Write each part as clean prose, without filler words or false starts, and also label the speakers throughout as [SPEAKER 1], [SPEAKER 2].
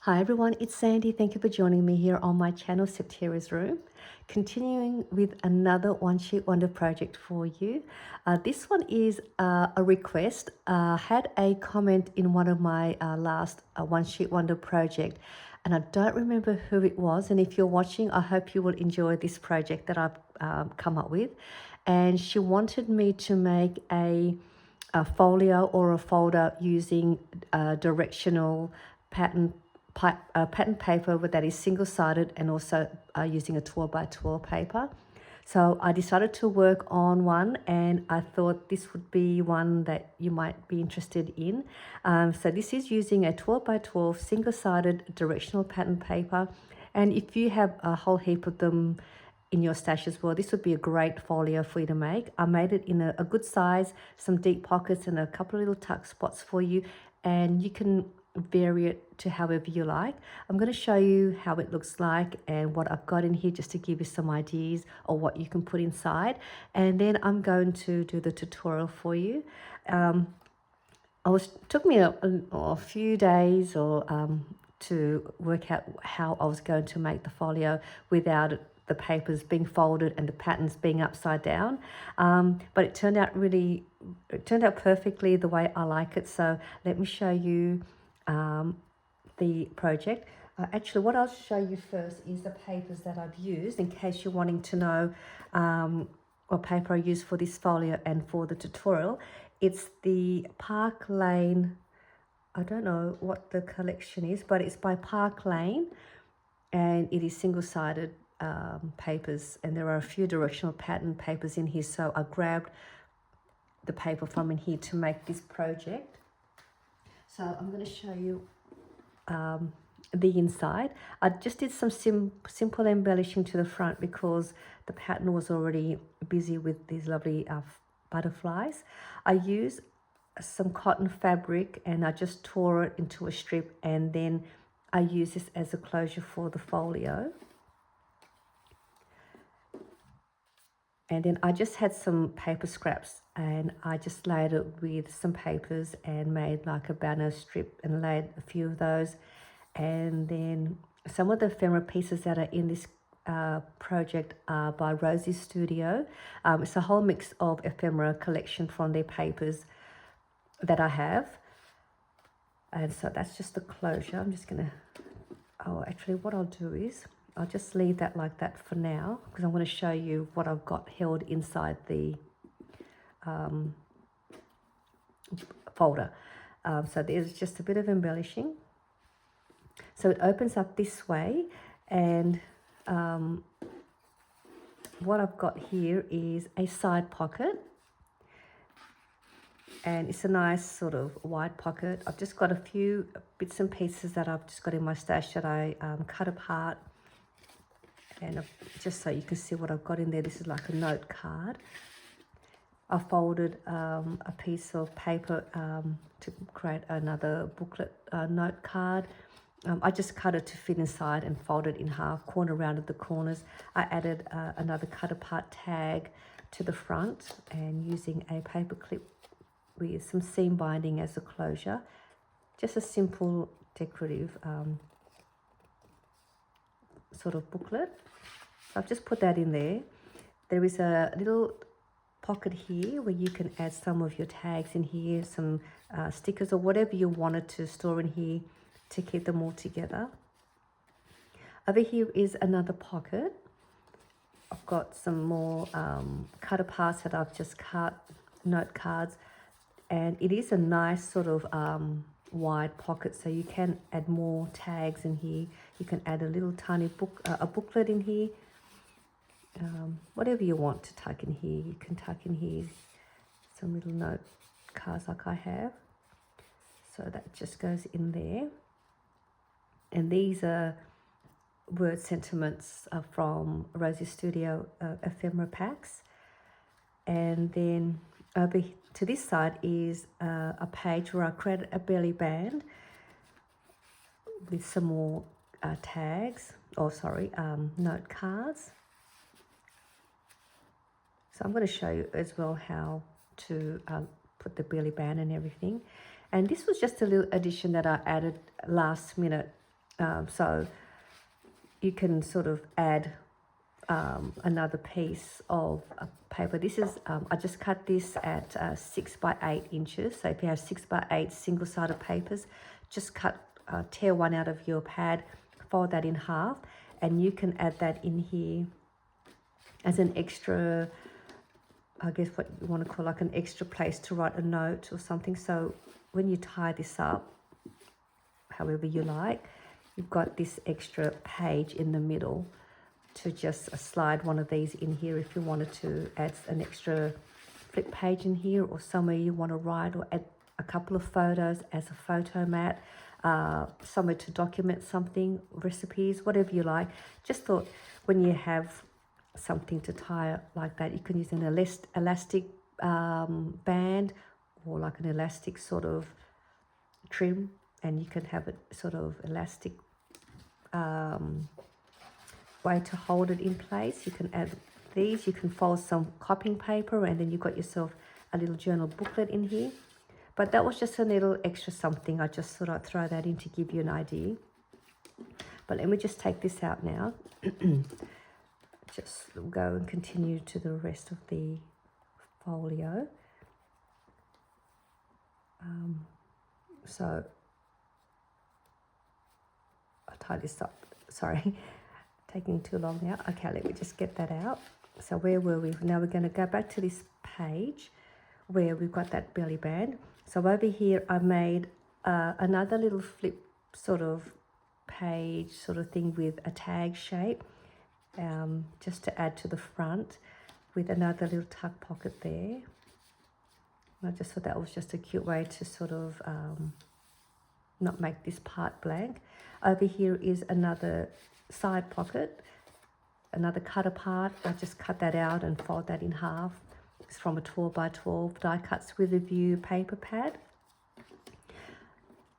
[SPEAKER 1] Hi everyone, it's Sandy. Thank you for joining me here on my channel, Septira's Room. Continuing with another One Sheet Wonder project for you. This one is a request. Had a comment in one of my last One Sheet Wonder project, and I don't remember who it was. And if you're watching, I hope you will enjoy this project that I've come up with. And she wanted me to make a folio or a folder using directional pattern pattern paper that is single-sided and also using a 12 by 12 paper. So I decided to work on one, and I thought this would be one that you might be interested in. So this is using a 12 by 12 single-sided directional pattern paper, and if you have a whole heap of them in your stash as well, this would be a great folio for you to make. I made it in a good size, some deep pockets and a couple of little tuck spots for you, and you can vary it to however you like. I'm going to show you how it looks like and what I've got in here, just to give you some ideas of what you can put inside, and then I'm going to do the tutorial for you. Took me a few days to work out how I was going to make the folio without the papers being folded and the patterns being upside down, but it turned out perfectly the way I like it. So let me show you the project. Actually, what I'll show you first is the papers that I've used, in case you're wanting to know what paper I use for this folio and for the tutorial. It's the Park Lane, I don't know what the collection is, but it's by Park Lane, and it is single-sided papers, and there are a few directional pattern papers in here, so I grabbed the paper from in here to make this project. So I'm going to show you the inside. I just did some simple embellishing to the front because the pattern was already busy with these lovely butterflies. I used some cotton fabric and I just tore it into a strip, and then I use this as a closure for the folio. And then I just had some paper scraps, and I just laid it with some papers and made like a banner strip and laid a few of those. And then some of the ephemera pieces that are in this project are by Rosie's Studio. It's a whole mix of ephemera collection from their papers that I have. And so that's just the closure. I'm just gonna, actually what I'll do is I'll just leave that like that for now, because I'm going to show you what I've got held inside the folder. So there's just a bit of embellishing. So it opens up this way, and what I've got here is a side pocket, and it's a nice sort of wide pocket. I've just got a few bits and pieces that I've just got in my stash that I cut apart. And just so you can see what I've got in there, this is like a note card. I folded a piece of paper to create another booklet note card. I just cut it to fit inside and folded in half, corner rounded the corners. I added another cut apart tag to the front, and using a paper clip with some seam binding as a closure. Just a simple decorative sort of booklet. So I've just put that in there. There is a little pocket here where you can add some of your tags in here, some stickers or whatever you wanted to store in here to keep them all together. Over here is another pocket. I've got some more cut aparts that I've just cut, note cards, and it is a nice sort of wide pocket, so you can add more tags in here. You can add a little tiny booklet in here. Whatever you want to tuck in here, you can tuck in here some little note cards like I have. So that just goes in there. And these are word sentiments from Rosie's Studio ephemera packs. And then over to this side is a page where I created a belly band with some more tags, note cards. So I'm going to show you as well how to put the belly band and everything. And this was just a little addition that I added last minute So you can sort of add another piece of paper. This is, I just cut this at 6 by 8 inches. So if you have 6 by 8 single-sided papers, just tear one out of your pad, fold that in half, and you can add that in here as an extra, I guess what you want to call like an extra place to write a note or something. So when you tie this up, however you like, you've got this extra page in the middle to just slide one of these in here if you wanted to add an extra flip page in here, or somewhere you want to write, or add a couple of photos as a photo mat, somewhere to document something, recipes, whatever you like. Just thought when you have something to tie like that, you can use an elastic band, or like an elastic sort of trim, and you can have it sort of elastic way to hold it in place. You can add these, you can fold some copying paper, and then you've got yourself a little journal booklet in here. But that was just a little extra something. I just thought I'd throw that in to give you an idea. But let me just take this out now. Just go and continue to the rest of the folio. So I'll tie this up, sorry, taking too long now. Okay, let me just get that out. So where were we? Now we're going to go back to this page where we've got that belly band. So over here I made another little flip sort of page sort of thing with a tag shape, just to add to the front, with another little tuck pocket there. And I just thought that was just a cute way to sort of not make this part blank. Over here is another side pocket, another cut apart. I just cut that out and fold that in half. It's from a 12 by 12 die cuts with a view paper pad.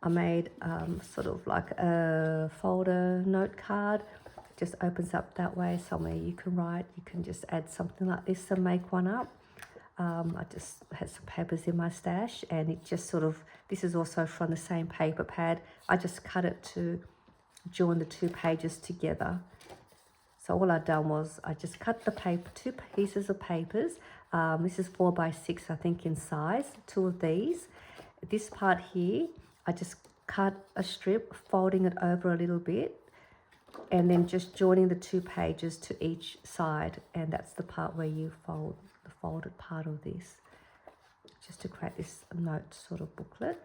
[SPEAKER 1] I made sort of like a folder note card. Just opens up that way, somewhere you can write. You can just add something like this and make one up. I just had some papers in my stash, and it just sort of, this is also from the same paper pad. I just cut it to join the two pages together. So all I've done was I just cut the paper, two pieces of papers. This is 4 by 6, I think, in size, two of these. This part here, I just cut a strip, folding it over a little bit, and then just joining the two pages to each side. And that's the part where you fold the folded part of this, just to create this note sort of booklet.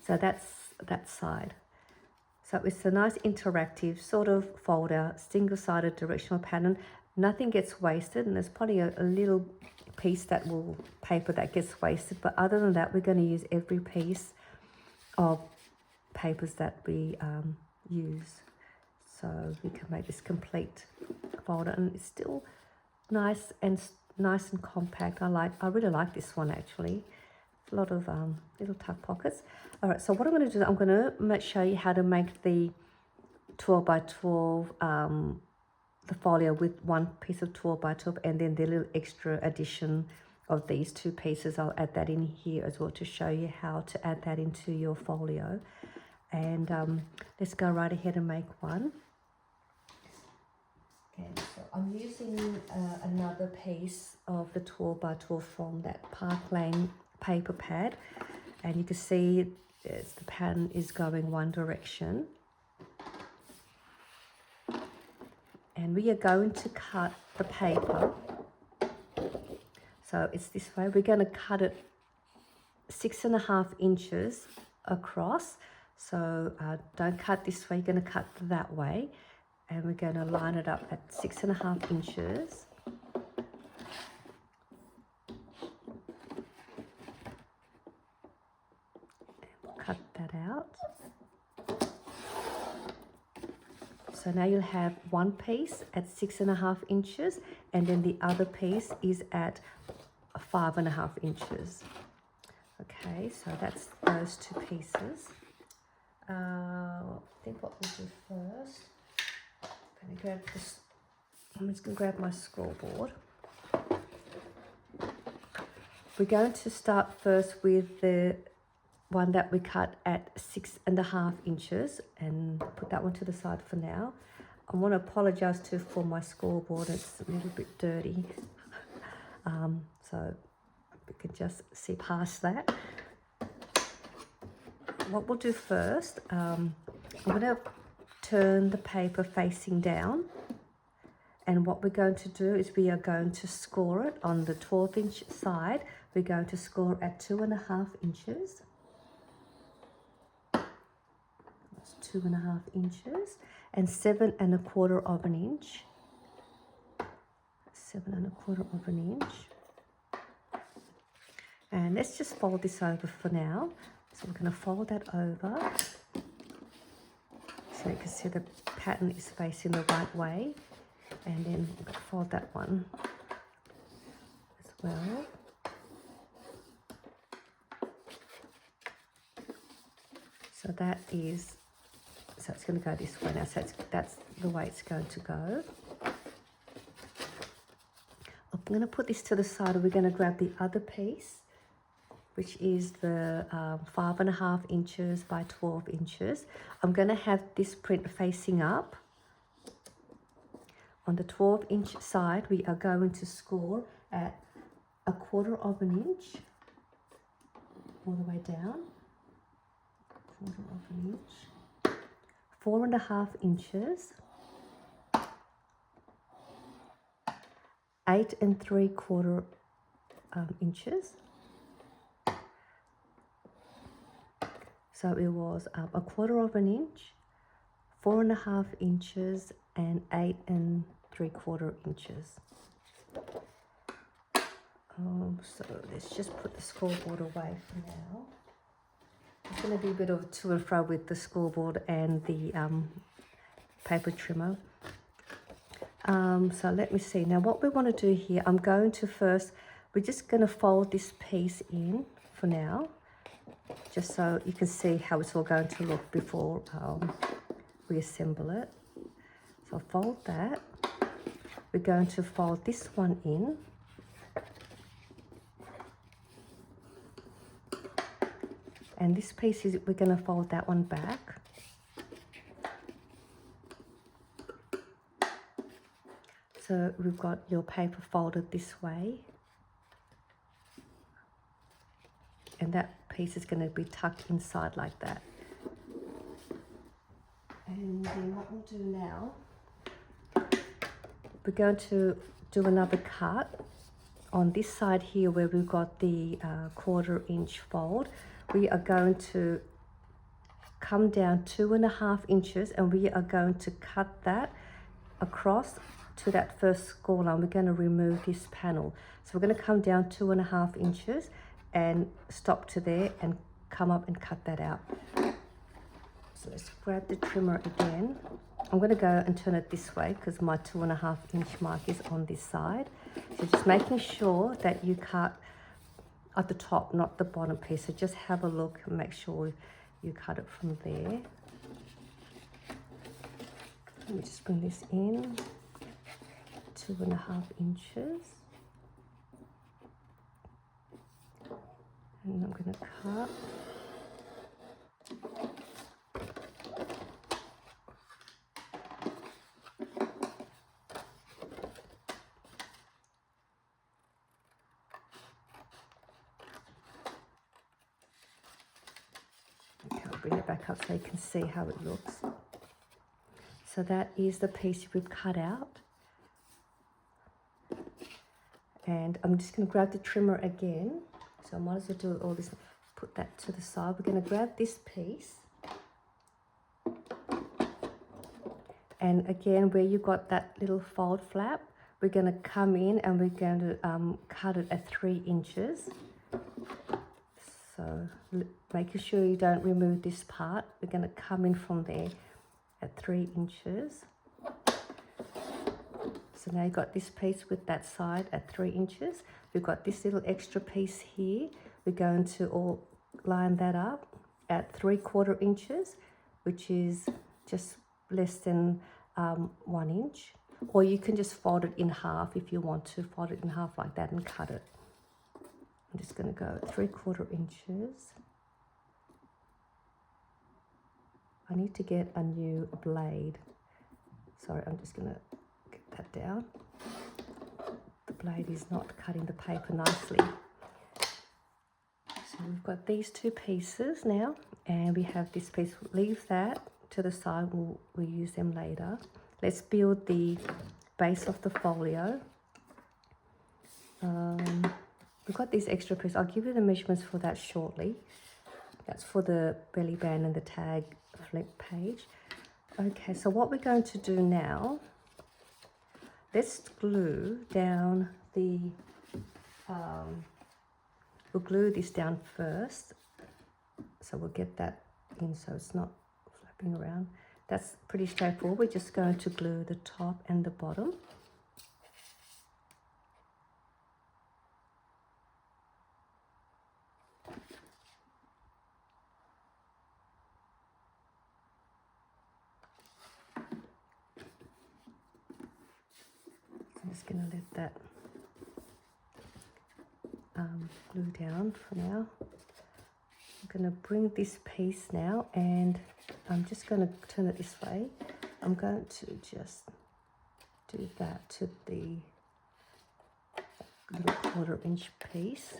[SPEAKER 1] So that's that side. So it's a nice interactive sort of folder, single-sided directional pattern. Nothing gets wasted, and there's probably a little piece paper that gets wasted, but other than that, we're going to use every piece of papers that we use. So we can make this complete folder, and it's still nice and compact. I really like this one actually. A lot of little tuck pockets. All right, so what I'm going to do, I'm going to show you how to make the 12 by 12 the folio with one piece of 12 by 12, and then the little extra addition of these two pieces. I'll add that in here as well to show you how to add that into your folio. And let's go right ahead and make one. Okay, so I'm using another piece of the 12 by 12 from that Park Lane paper pad, and you can see the pattern is going one direction, and we are going to cut the paper. So it's this way. We're going to cut it 6.5 inches across. So don't cut this way, you're going to cut that way, and we're going to line it up at 6.5 inches. Cut that out. So now you'll have one piece at 6.5 inches, and then the other piece is at 5.5 inches. Okay, so that's those two pieces. I think what we'll do first, I'm just going to grab my scoreboard. We're going to start first with the one that we cut at 6.5 inches, and put that one to the side for now. I want to apologize too for my scoreboard, it's a little bit dirty. So we can just see past that. What we'll do first, I'm going to turn the paper facing down, and what we're going to do is we are going to score it on the 12-inch side. We're going to score at 2.5 inches. That's 2.5 inches, and 7.25 of an inch. 7.25 of an inch. And let's just fold this over for now. So we're going to fold that over so you can see the pattern is facing the right way. And then we're going to fold that one as well. So that is, so it's going to go this way now. So that's the way it's going to go. I'm going to put this to the side, and we're going to grab the other piece, which is the 5.5 inches by 12 inches. I'm going to have this print facing up. On the 12-inch side, we are going to score at 1/4 of an inch all the way down. 1/4 of an inch. 4.5 inches. 8.75 inches. So it was 1/4 of an inch, 4.5 inches, and 8.75 inches. So let's just put the scoreboard away for now. It's going to be a bit of to and fro with the scoreboard and the paper trimmer. So let me see. Now what we want to do here, I'm going to first, we're just going to fold this piece in for now, just so you can see how it's all going to look before we assemble it. So I'll fold that. We're going to fold this one in. And this piece is, we're going to fold that one back. So we've got your paper folded this way. And that piece is going to be tucked inside like that. And then what we'll do now, we're going to do another cut on this side here where we've got the 1/4 inch fold. We are going to come down 2.5 inches, and we are going to cut that across to that first score line. We're going to remove this panel. So we're going to come down 2.5 inches and stop to there and come up and cut that out. So let's grab the trimmer again. I'm going to go and turn it this way because my 2.5 inch mark is on this side. So just making sure that you cut at the top, not the bottom piece. So just have a look and make sure you cut it from there. Let me just bring this in, 2.5 inches. And I'm going to cut. Bring it back up so you can see how it looks. So that is the piece we've cut out. And I'm just going to grab the trimmer again. So I might as well do all this, put that to the side. We're going to grab this piece. And again, where you got that little fold flap, we're going to come in and we're going to cut it at 3 inches. So making sure you don't remove this part, we're going to come in from there at 3 inches. So now you've got this piece with that side at 3 inches. We've got this little extra piece here. We're going to all line that up at 3/4 inches, which is just less than 1 inch. Or you can just fold it in half if you want to, fold it in half like that and cut it. I'm just going to go at 3/4 inches. I need to get a new blade. Sorry, I'm just gonna get that down. The blade is not cutting the paper nicely. So we've got these two pieces now, and we have this piece. Leave that to the side, we'll use them later. Let's build the base of the folio. We've got these extra pieces. I'll give you the measurements for that shortly. That's for the belly band and the tag flip page. Okay, so what we're going to do now, let's glue down the, we'll glue this down first. So we'll get that in so it's not flapping around. That's pretty straightforward. We're just going to glue the top and the bottom. I'm just going to let that glue down for now. I'm going to bring this piece now, and I'm just going to turn it this way. I'm going to just do that to the little 1/4 inch piece.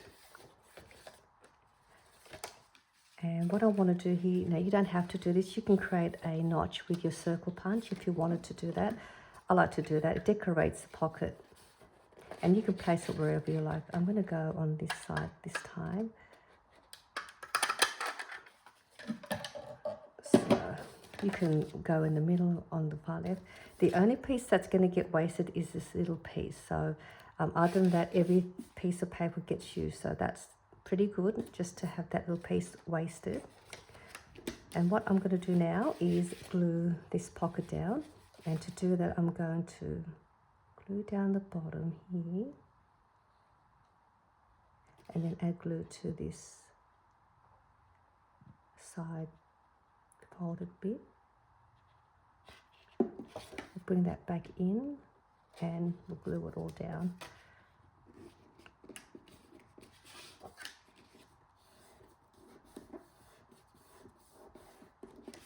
[SPEAKER 1] And what I want to do here, now you don't have to do this, you can create a notch with your circle punch if you wanted to do that. I like to do that. It decorates the pocket, and you can place it wherever you like. I'm going to go on this side this time. So you can go in the middle on the far left. The only piece that's going to get wasted is this little piece. So other than that, every piece of paper gets used. So that's pretty good just to have that little piece wasted. And what I'm going to do now is glue this pocket down. And to do that, I'm going to glue down the bottom here, and then add glue to this side folded bit. We'll bring that back in, and we'll glue it all down.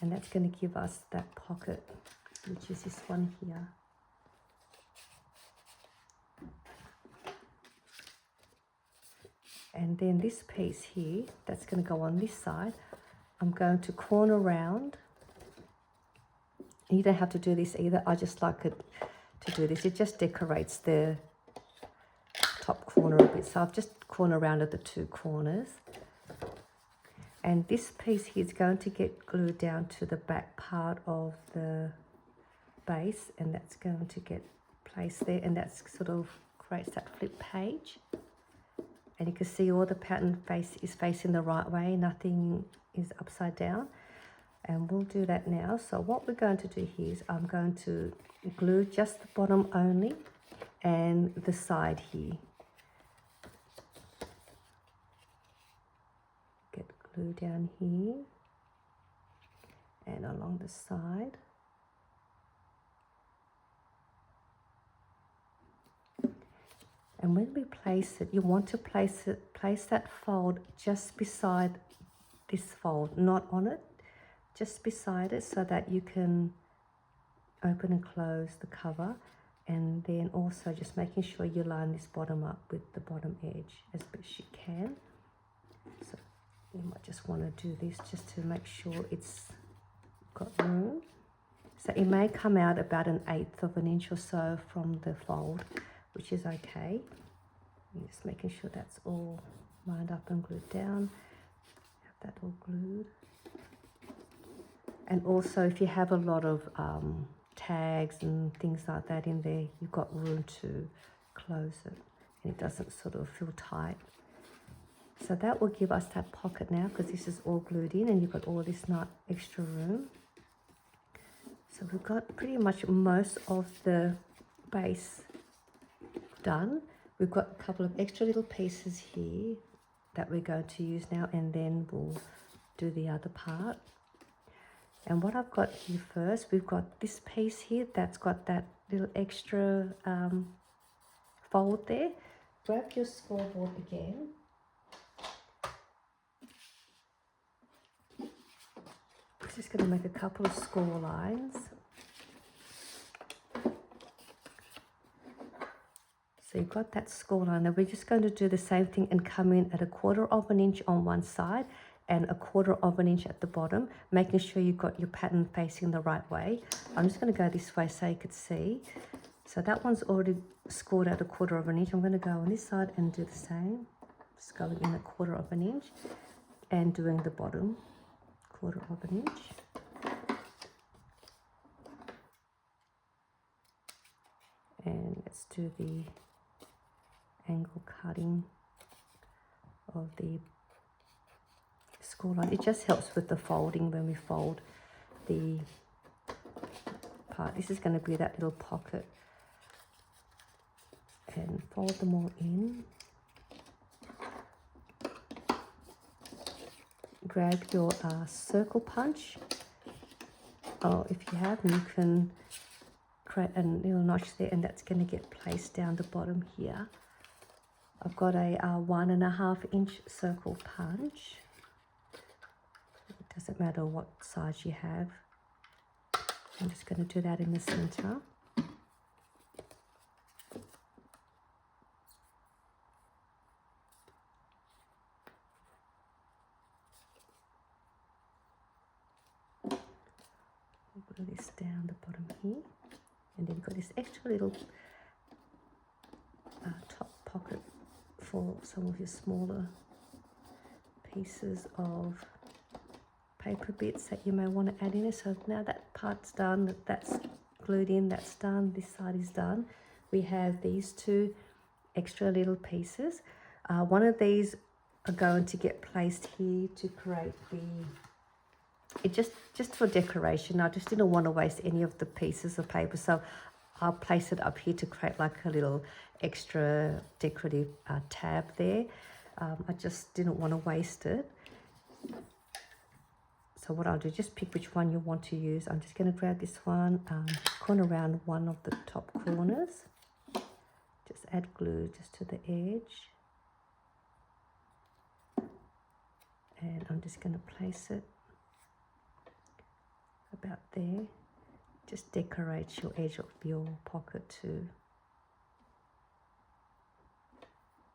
[SPEAKER 1] And that's going to give us that pocket, which is this one here. And then this piece here, that's going to go on this side. I'm going to corner round. You don't have to do this either. I just like it to do this. It just decorates the top corner a bit. So I've just corner rounded the two corners. And this piece here is going to get glued down to the back part of the base, and that's going to get placed there, and that's sort of creates that flip page. And you can see all the pattern is facing the right way, nothing is upside down. And we'll do that now. So what we're going to do here is I'm going to glue just the bottom only and the side here. Get glue down here and along the side. And when we place it, you want to place that fold just beside this fold, not on it, just beside it, so that you can open and close the cover. And then also just making sure you line this bottom up with the bottom edge as best you can. So you might just want to do this just to make sure it's got room. So it may come out about 1/8 of an inch or so from the fold, which is okay. I'm just making sure that's all lined up and glued down. Have that all glued. And also, if you have a lot of tags and things like that in there, you've got room to close it, and it doesn't sort of feel tight. So that will give us that pocket now, because this is all glued in and you've got all this nice extra room. So we've got pretty much most of the base done. We've got a couple of extra little pieces here that we're going to use now, and then we'll do the other part. And what I've got here first, we've got this piece here that's got that little extra fold there. Grab your scoreboard again. just going to make a couple of score lines. So you've got that score line. Now we're just going to do the same thing and come in at 1/4 of an inch on one side and 1/4 of an inch at the bottom, making sure you've got your pattern facing the right way. I'm just going to go this way so you could see. So that one's already scored at 1/4 of an inch. I'm going to go on this side and do the same. Just going in 1/4 of an inch and doing the bottom 1/4 of an inch. And let's do the angle cutting of the score line. It just helps with the folding when we fold the part. This is going to be that little pocket. And fold them all in. Grab your circle punch. Oh, if you have, you can create a little notch there, and that's going to get placed down the bottom here. I've got a 1.5 inch circle punch. It doesn't matter what size you have. I'm just going to do that in the center. Put this down the bottom here, and then you've got this extra little top pocket for some of your smaller pieces of paper bits that you may want to add in it. So now that part's done, that's glued in, that's done, this side is done. We have these two extra little pieces. One of these are going to get placed here to create just for decoration. I just didn't want to waste any of the pieces of paper, so I'll place it up here to create like a little extra decorative tab there. I just didn't want to waste it. So what I'll do, just pick which one you want to use. I'm just going to grab this one, corner around one of the top corners. Just add glue just to the edge. And I'm just going to place it about there. Just decorate your edge of your pocket too.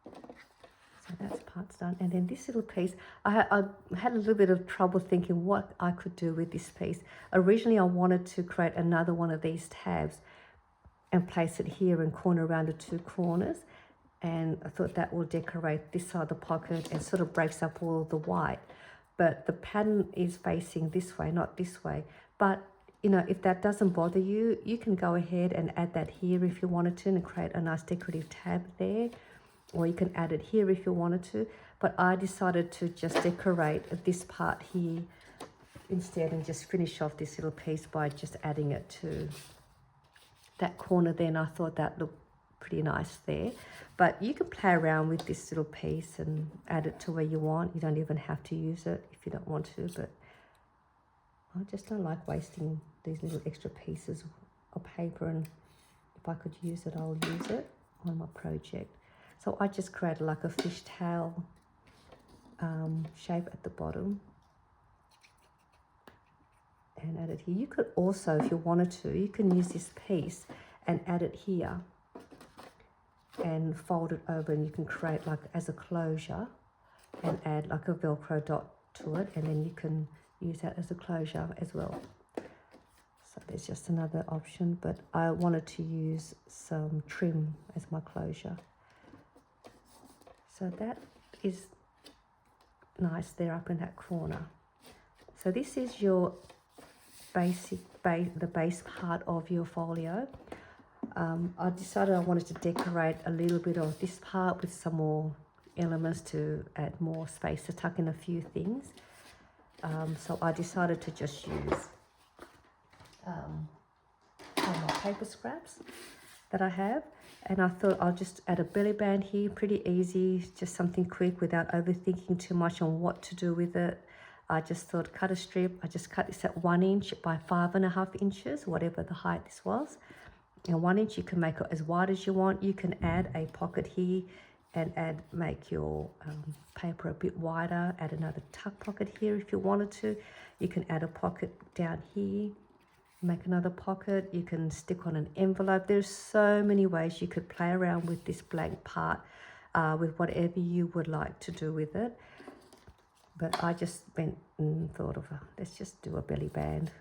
[SPEAKER 1] So that's part's done. And then this little piece, I had a little bit of trouble thinking what I could do with this piece. Originally I wanted to create another one of these tabs and place it here and corner around the two corners, and I thought that will decorate this side of the pocket and sort of breaks up all of the white. But the pattern is facing this way, not this way. But you know, if that doesn't bother you, you can go ahead and add that here if you wanted to and create a nice decorative tab there, or you can add it here if you wanted to. But I decided to just decorate this part here instead and just finish off this little piece by just adding it to that corner there, and I thought that looked pretty nice there. But you can play around with this little piece and add it to where you want. You don't even have to use it if you don't want to, but I just don't like wasting these little extra pieces of paper, and if I could use it, I'll use it on my project. So I just created like a fishtail shape at the bottom and add it here. You could also, if you wanted to, you can use this piece and add it here and fold it over, and you can create like as a closure and add like a Velcro dot to it, and then you can use that as a closure as well. So there's just another option, but I wanted to use some trim as my closure. So that is nice there up in that corner. So this is your basic the base part of your folio. I decided I wanted to decorate a little bit of this part with some more elements to add more space to tuck in a few things. So I decided to just use some of my paper scraps that I have, and I thought I'll just add a belly band here, pretty easy, just something quick without overthinking too much on what to do with it. I just thought cut a strip. I just cut this at 1 inch by 5.5 inches, whatever the height this was. And 1 inch, you can make it as wide as you want. You can add a pocket here and make your paper a bit wider. Add another tuck pocket here if you wanted to. You can add a pocket down here, make another pocket. You can stick on an envelope. There's so many ways you could play around with this blank part with whatever you would like to do with it. But I just went and thought of, let's just do a belly band.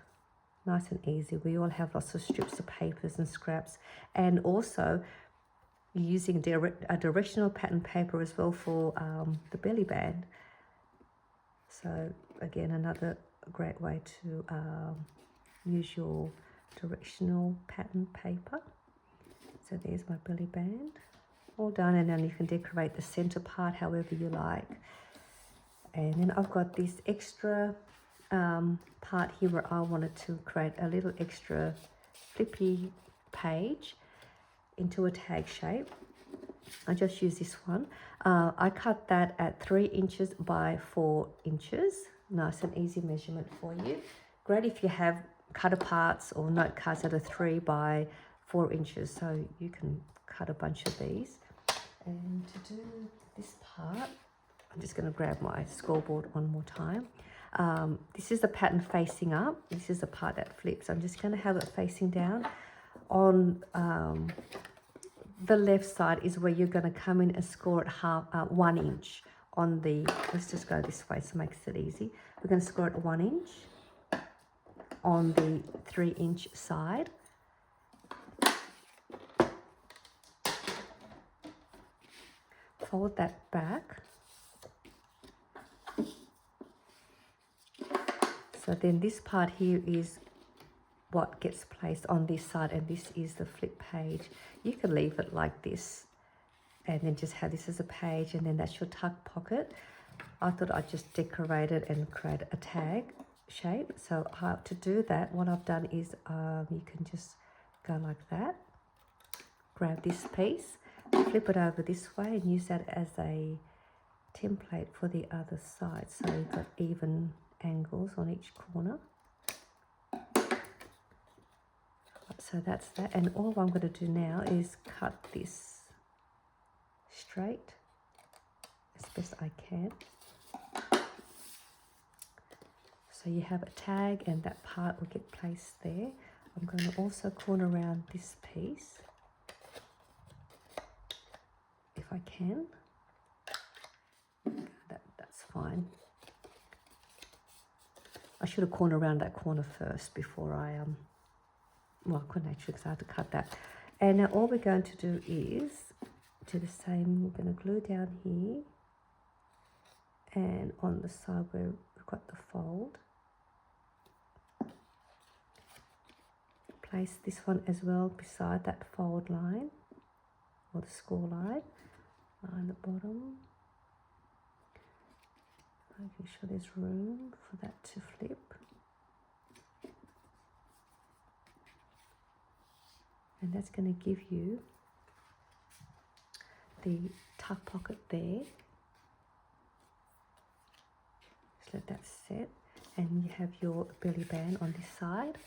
[SPEAKER 1] Nice and easy. We all have lots of strips of papers and scraps, and also using a directional pattern paper as well for the belly band. So again, another great way to use your directional pattern paper. So there's my belly band all done, and then you can decorate the center part however you like. And then I've got this extra part here where I wanted to create a little extra flippy page into a tag shape. I just use this one. I cut that at 3 inches by 4 inches. Nice and easy measurement for you. Great if you have cut aparts or note cards that are 3 by 4 inches, so you can cut a bunch of these. And to do this part, I'm just going to grab my scoreboard one more time. This is the pattern facing up. This is the part that flips. I'm just going to have it facing down. On the left side is where you're going to come in and score it 1 inch on the, let's just go this way so it makes it easy. We're going to score it 1 inch on the 3 inch side. Fold that back. So then this part here is what gets placed on this side, and this is the flip page. You can leave it like this and then just have this as a page, and then that's your tuck pocket. I thought I'd just decorate it and create a tag shape. So to do that, what I've done is you can just go like that, grab this piece, flip it over this way and use that as a template for the other side. So you've got even angles on each corner. So that's that, and all I'm going to do now is cut this straight as best I can. So you have a tag and that part will get placed there. I'm going to also corner around this piece if I can. That's fine. I should have cornered around that corner first before I well, I couldn't actually because I had to cut that. And now all we're going to do is do the same. We're going to glue down here, and on the side where we've got the fold, place this one as well beside that fold line or the score line on the bottom, making sure there's room for that to flip. And that's going to give you the tuck pocket there. Just let that set, and you have your belly band on this side.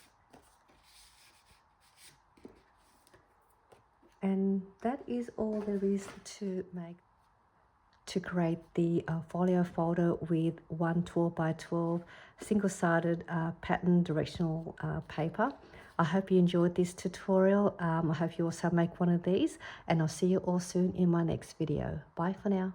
[SPEAKER 1] And that is all there is to create the folio folder with 1 12 by 12 single-sided pattern directional paper. I hope you enjoyed this tutorial. I hope you also make one of these, and I'll see you all soon in my next video. Bye for now.